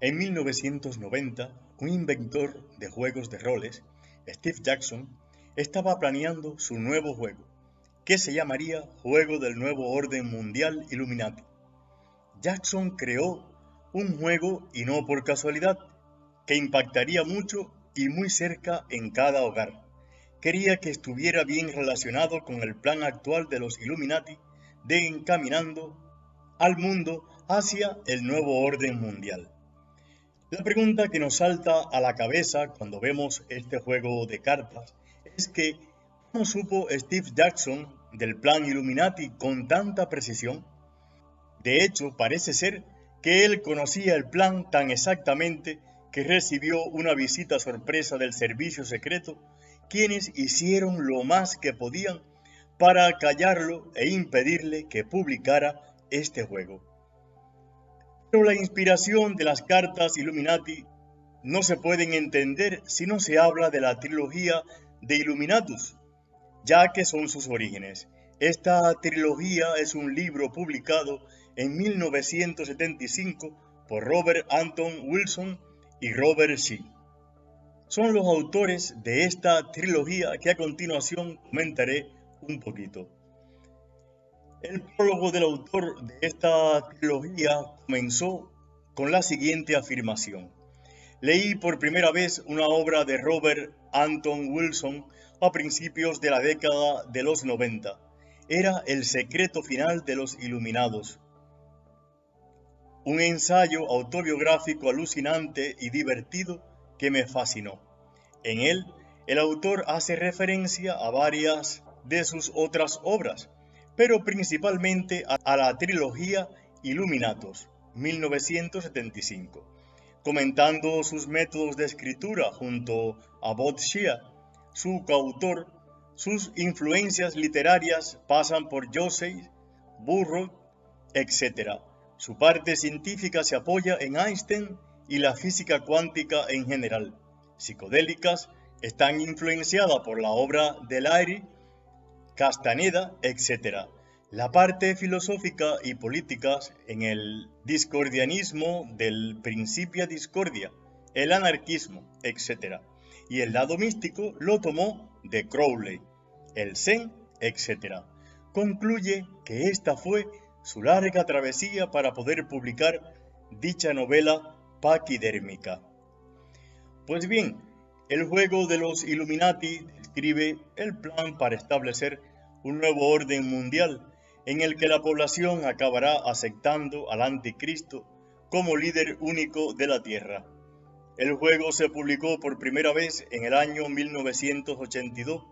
En 1990, un inventor de juegos de roles, Steve Jackson, estaba planeando su nuevo juego, que se llamaría Juego del Nuevo Orden Mundial Illuminati. Jackson creó un juego, y no por casualidad, que impactaría mucho y muy cerca en cada hogar. Quería que estuviera bien relacionado con el plan actual de los Illuminati de encaminando al mundo hacia el nuevo orden mundial. La pregunta que nos salta a la cabeza cuando vemos este juego de cartas es que ¿cómo supo Steve Jackson del plan Illuminati con tanta precisión? De hecho, parece ser que él conocía el plan tan exactamente que recibió una visita sorpresa del servicio secreto, quienes hicieron lo más que podían para callarlo e impedirle que publicara este juego. Pero la inspiración de las cartas Illuminati no se pueden entender si no se habla de la trilogía de Illuminatus, ya que son sus orígenes. Esta trilogía es un libro publicado en 1975 por Robert Anton Wilson y Robert Shea. Son los autores de esta trilogía que a continuación comentaré un poquito. El prólogo del autor de esta trilogía comenzó con la siguiente afirmación. Leí por primera vez una obra de Robert Anton Wilson a principios de la década de los 90. Era El secreto final de los iluminados. Un ensayo autobiográfico alucinante y divertido que me fascinó. En él, el autor hace referencia a varias de sus otras obras, pero principalmente a la trilogía Illuminatus, 1975, comentando sus métodos de escritura junto a Bob Shea, su coautor. Sus influencias literarias pasan por Joseph, Burroughs, etc. Su parte científica se apoya en Einstein y la física cuántica en general. Psicodélicas están influenciadas por la obra de Leary, Castaneda, etc. La parte filosófica y política en el discordianismo del Principia Discordia, el anarquismo, etc. Y el lado místico lo tomó de Crowley, el Zen, etc. Concluye que esta fue su larga travesía para poder publicar dicha novela paquidérmica. Pues bien, el juego de los Illuminati describe el plan para establecer un nuevo orden mundial en el que la población acabará aceptando al anticristo como líder único de la Tierra. El juego se publicó por primera vez en el año 1982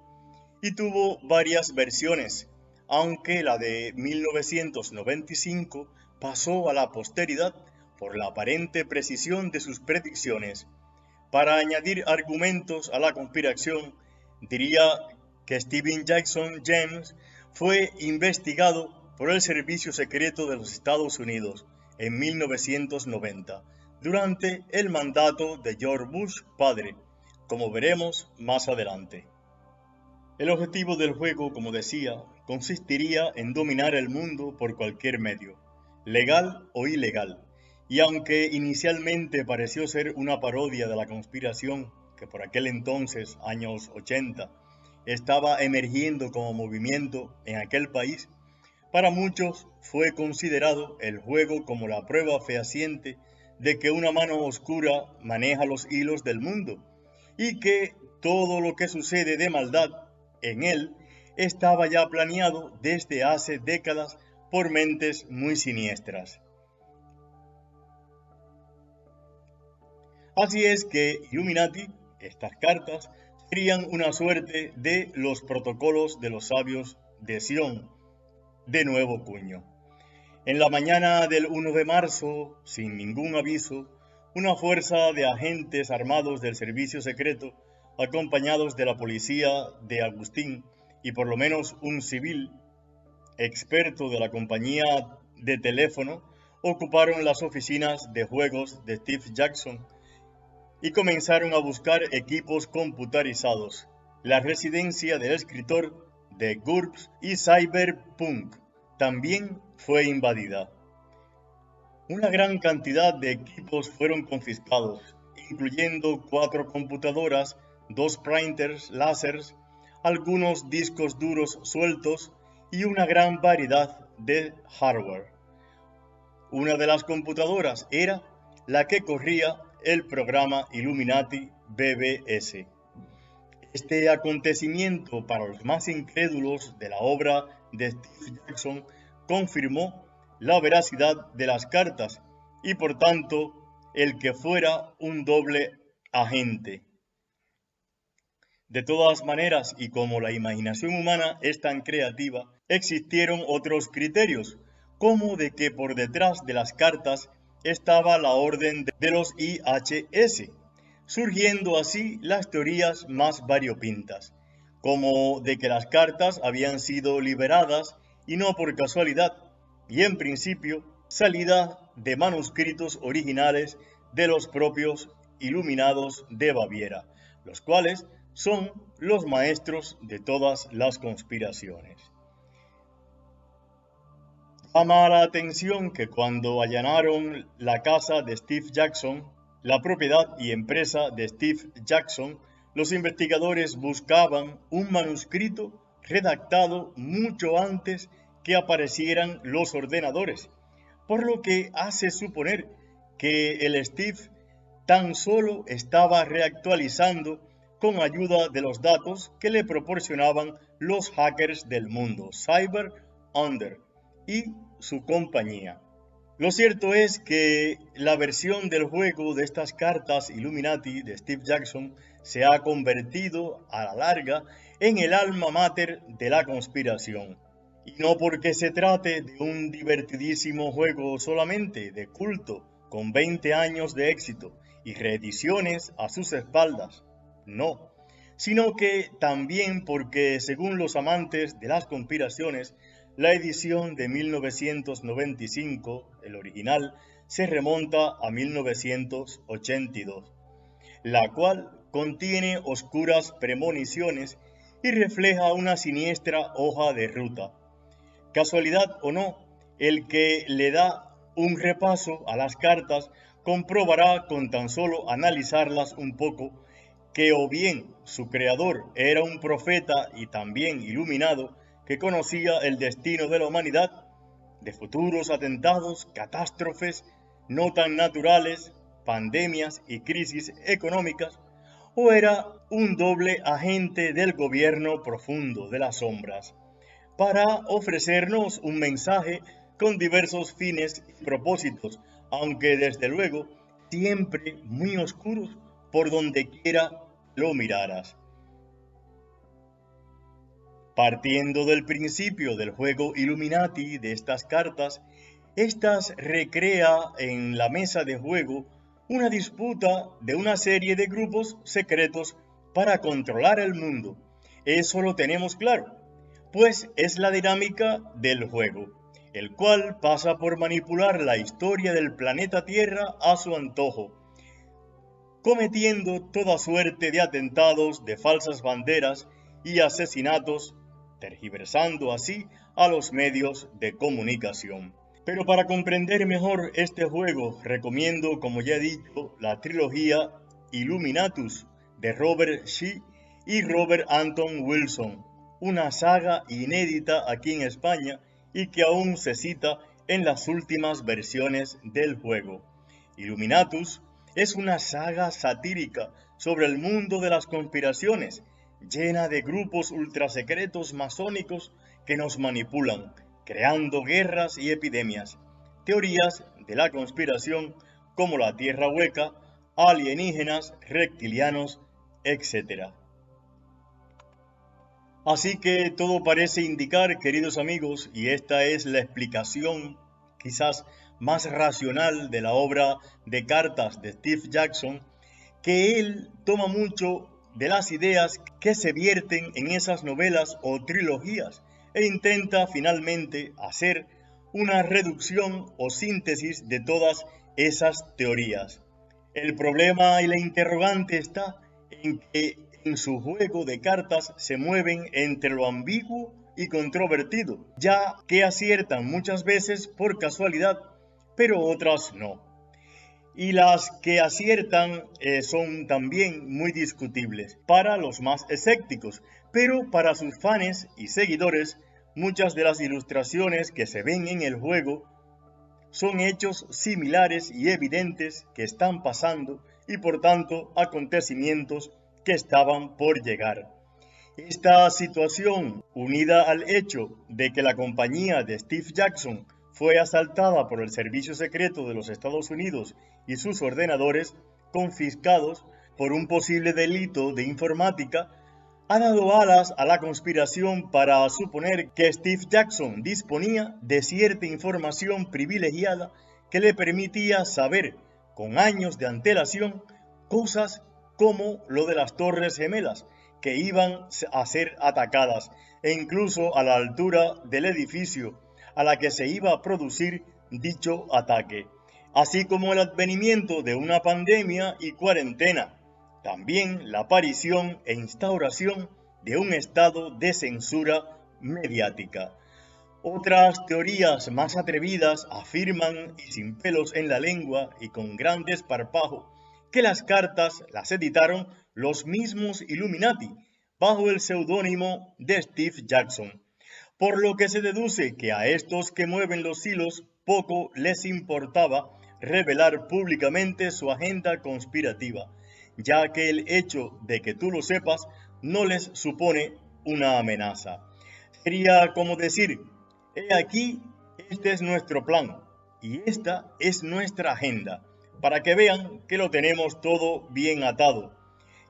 y tuvo varias versiones, aunque la de 1995 pasó a la posteridad por la aparente precisión de sus predicciones. Para añadir argumentos a la conspiración, diría que Steven Jackson James fue investigado por el Servicio Secreto de los Estados Unidos en 1990, durante el mandato de George Bush padre, como veremos más adelante. El objetivo del juego, como decía, consistiría en dominar el mundo por cualquier medio, legal o ilegal, y aunque inicialmente pareció ser una parodia de la conspiración que por aquel entonces, años 80, estaba emergiendo como movimiento en aquel país, para muchos fue considerado el juego como la prueba fehaciente de que una mano oscura maneja los hilos del mundo y que todo lo que sucede de maldad en él estaba ya planeado desde hace décadas por mentes muy siniestras. Así es que Illuminati, estas cartas, serían una suerte de los protocolos de los sabios de Sion, de nuevo cuño. En la mañana del 1 de marzo, sin ningún aviso, una fuerza de agentes armados del servicio secreto, acompañados de la policía de Agustín y por lo menos un civil, experto de la compañía de teléfono, ocuparon las oficinas de juegos de Steve Jackson y comenzaron a buscar equipos computarizados, la residencia del escritor de GURPS y Cyberpunk también fue invadida. Una gran cantidad de equipos fueron confiscados, incluyendo 4 computadoras, 2 printers láseres, algunos discos duros sueltos y una gran variedad de hardware. Una de las computadoras era la que corría el programa Illuminati BBS. Este acontecimiento, para los más incrédulos de la obra de Steve Jackson, confirmó la veracidad de las cartas y por tanto el que fuera un doble agente. De todas maneras, y como la imaginación humana es tan creativa, existieron otros criterios, como de que por detrás de las cartas estaba la orden de los IHS, surgiendo así las teorías más variopintas, como de que las cartas habían sido liberadas y no por casualidad, y en principio salidas de manuscritos originales de los propios iluminados de Baviera, los cuales son los maestros de todas las conspiraciones. Llama la atención que cuando allanaron la casa de Steve Jackson, la propiedad y empresa de Steve Jackson, los investigadores buscaban un manuscrito redactado mucho antes que aparecieran los ordenadores, por lo que hace suponer que el Steve tan solo estaba reactualizando con ayuda de los datos que le proporcionaban los hackers del mundo, Cyber Under y su compañía. Lo cierto es que la versión del juego de estas cartas Illuminati de Steve Jackson se ha convertido a la larga en el alma mater de la conspiración. Y no porque se trate de un divertidísimo juego solamente de culto con 20 años de éxito y reediciones a sus espaldas, no, sino que también porque, según los amantes de las conspiraciones, la edición de 1995, el original, se remonta a 1982, la cual contiene oscuras premoniciones y refleja una siniestra hoja de ruta. Casualidad o no, el que le da un repaso a las cartas comprobará con tan solo analizarlas un poco que o bien su creador era un profeta y también iluminado que conocía el destino de la humanidad, de futuros atentados, catástrofes no tan naturales, pandemias y crisis económicas, o era un doble agente del gobierno profundo de las sombras, para ofrecernos un mensaje con diversos fines y propósitos, aunque desde luego siempre muy oscuros por donde quiera lo miraras. Partiendo del principio del juego Illuminati de estas cartas, estas recrea en la mesa de juego una disputa de una serie de grupos secretos para controlar el mundo. Eso lo tenemos claro, pues es la dinámica del juego, el cual pasa por manipular la historia del planeta Tierra a su antojo, cometiendo toda suerte de atentados, de falsas banderas y asesinatos, tergiversando así a los medios de comunicación. Pero para comprender mejor este juego, recomiendo, como ya he dicho, la trilogía Illuminatus de Robert Shea y Robert Anton Wilson, una saga inédita aquí en España y que aún se cita en las últimas versiones del juego. Illuminatus es una saga satírica sobre el mundo de las conspiraciones, llena de grupos ultrasecretos masónicos que nos manipulan, creando guerras y epidemias, teorías de la conspiración como la Tierra hueca, alienígenas, reptilianos, etc. Así que todo parece indicar, queridos amigos, y esta es la explicación quizás más racional de la obra de cartas de Steve Jackson, que él toma mucho de las ideas que se vierten en esas novelas o trilogías e intenta finalmente hacer una reducción o síntesis de todas esas teorías. El problema y la interrogante está en que en su juego de cartas se mueven entre lo ambiguo y controvertido, ya que aciertan muchas veces por casualidad, pero otras no. Y las que aciertan son también muy discutibles para los más escépticos, pero para sus fans y seguidores, muchas de las ilustraciones que se ven en el juego son hechos similares y evidentes que están pasando y por tanto acontecimientos que estaban por llegar. Esta situación, unida al hecho de que la compañía de Steve Jackson fue asaltada por el Servicio Secreto de los Estados Unidos y sus ordenadores confiscados por un posible delito de informática, ha dado alas a la conspiración para suponer que Steve Jackson disponía de cierta información privilegiada que le permitía saber con años de antelación cosas como lo de las Torres Gemelas, que iban a ser atacadas, e incluso a la altura del edificio a la que se iba a producir dicho ataque, así como el advenimiento de una pandemia y cuarentena. También la aparición e instauración de un estado de censura mediática. Otras teorías más atrevidas afirman, y sin pelos en la lengua y con gran desparpajo, que las cartas las editaron los mismos Illuminati bajo el seudónimo de Steve Jackson, por lo que se deduce que a estos que mueven los hilos poco les importaba revelar públicamente su agenda conspirativa, ya que el hecho de que tú lo sepas no les supone una amenaza. Sería como decir, he aquí, este es nuestro plan y esta es nuestra agenda, para que vean que lo tenemos todo bien atado,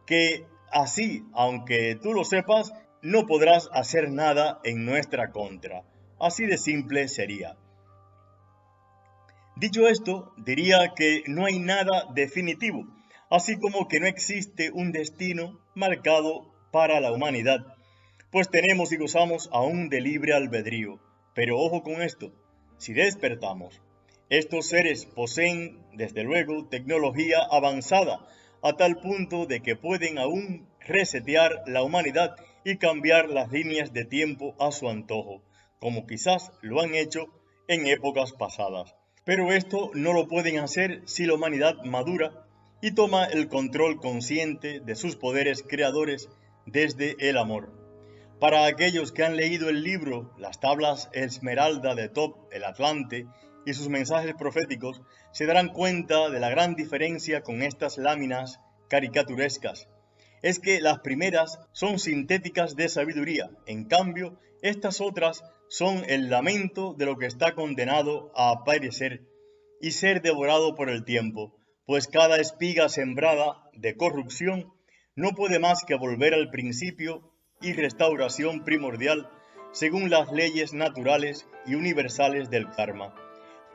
que así, aunque tú lo sepas, no podrás hacer nada en nuestra contra. Así de simple sería. Dicho esto, diría que no hay nada definitivo, así como que no existe un destino marcado para la humanidad, pues tenemos y gozamos aún de libre albedrío. Pero ojo con esto, si despertamos, estos seres poseen, desde luego, tecnología avanzada, a tal punto de que pueden aún resetear la humanidad y cambiar las líneas de tiempo a su antojo, como quizás lo han hecho en épocas pasadas. Pero esto no lo pueden hacer si la humanidad madura y toma el control consciente de sus poderes creadores desde el amor. Para aquellos que han leído el libro Las Tablas Esmeralda de Thoth el Atlante y sus mensajes proféticos, se darán cuenta de la gran diferencia con estas láminas caricaturescas. Es que las primeras son sintéticas de sabiduría, en cambio, estas otras son el lamento de lo que está condenado a perecer y ser devorado por el tiempo, pues cada espiga sembrada de corrupción no puede más que volver al principio y restauración primordial según las leyes naturales y universales del karma.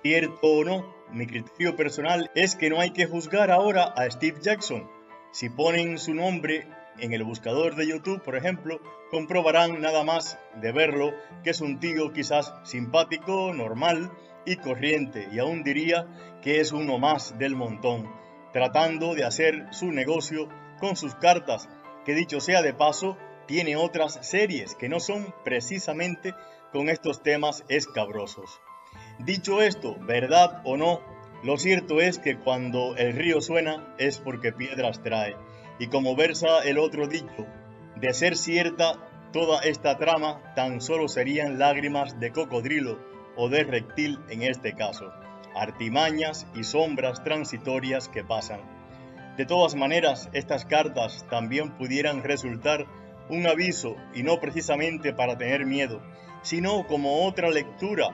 Cierto o no, mi criterio personal es que no hay que juzgar ahora a Steve Jackson. Si ponen su nombre en el buscador de YouTube, por ejemplo, comprobarán nada más de verlo que es un tío quizás simpático, normal y corriente, y aún diría que es uno más del montón, tratando de hacer su negocio con sus cartas, que dicho sea de paso, tiene otras series que no son precisamente con estos temas escabrosos. Dicho esto, verdad o no, lo cierto es que cuando el río suena es porque piedras trae, y como versa el otro dicho, de ser cierta toda esta trama tan solo serían lágrimas de cocodrilo o de reptil en este caso, artimañas y sombras transitorias que pasan. De todas maneras, estas cartas también pudieran resultar un aviso y no precisamente para tener miedo, sino como otra lectura,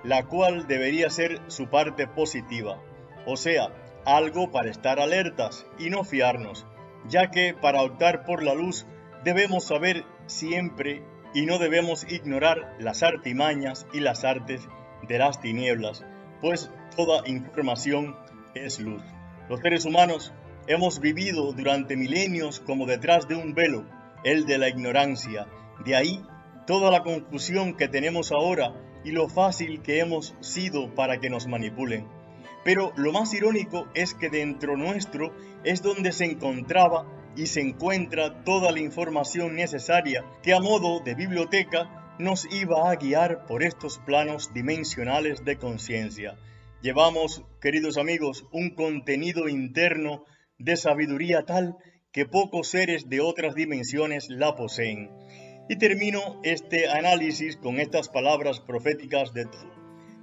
la cual debería ser su parte positiva, o sea, algo para estar alertas y no fiarnos, ya que para optar por la luz debemos saber siempre y no debemos ignorar las artimañas y las artes de las tinieblas, pues toda información es luz. Los seres humanos hemos vivido durante milenios como detrás de un velo, el de la ignorancia, de ahí toda la confusión que tenemos ahora y lo fácil que hemos sido para que nos manipulen. Pero lo más irónico es que dentro nuestro es donde se encontraba y se encuentra toda la información necesaria que a modo de biblioteca nos iba a guiar por estos planos dimensionales de conciencia. llevamos, queridos amigos, un contenido interno de sabiduría tal que pocos seres de otras dimensiones la poseen. Y termino este análisis con estas palabras proféticas de Tod,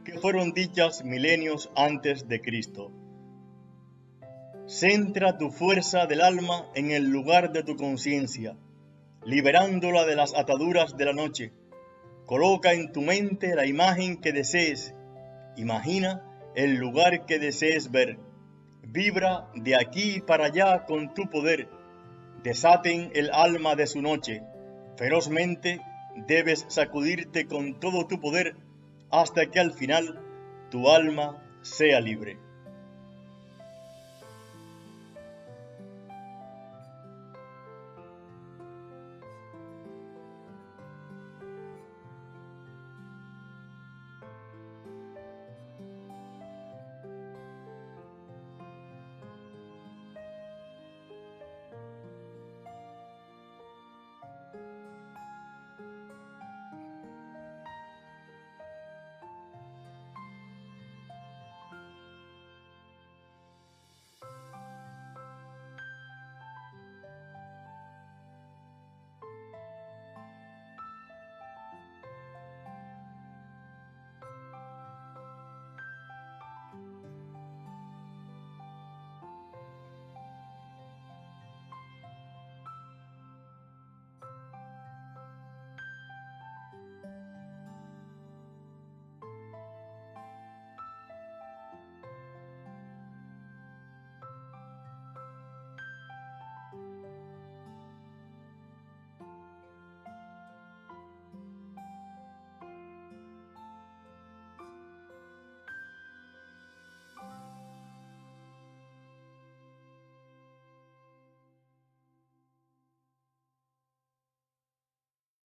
que fueron dichas milenios antes de Cristo. Centra tu fuerza del alma en el lugar de tu conciencia, liberándola de las ataduras de la noche. Coloca en tu mente la imagen que desees. Imagina el lugar que desees ver. Vibra de aquí para allá con tu poder. Desaten el alma de su noche. Ferozmente debes sacudirte con todo tu poder hasta que al final tu alma sea libre.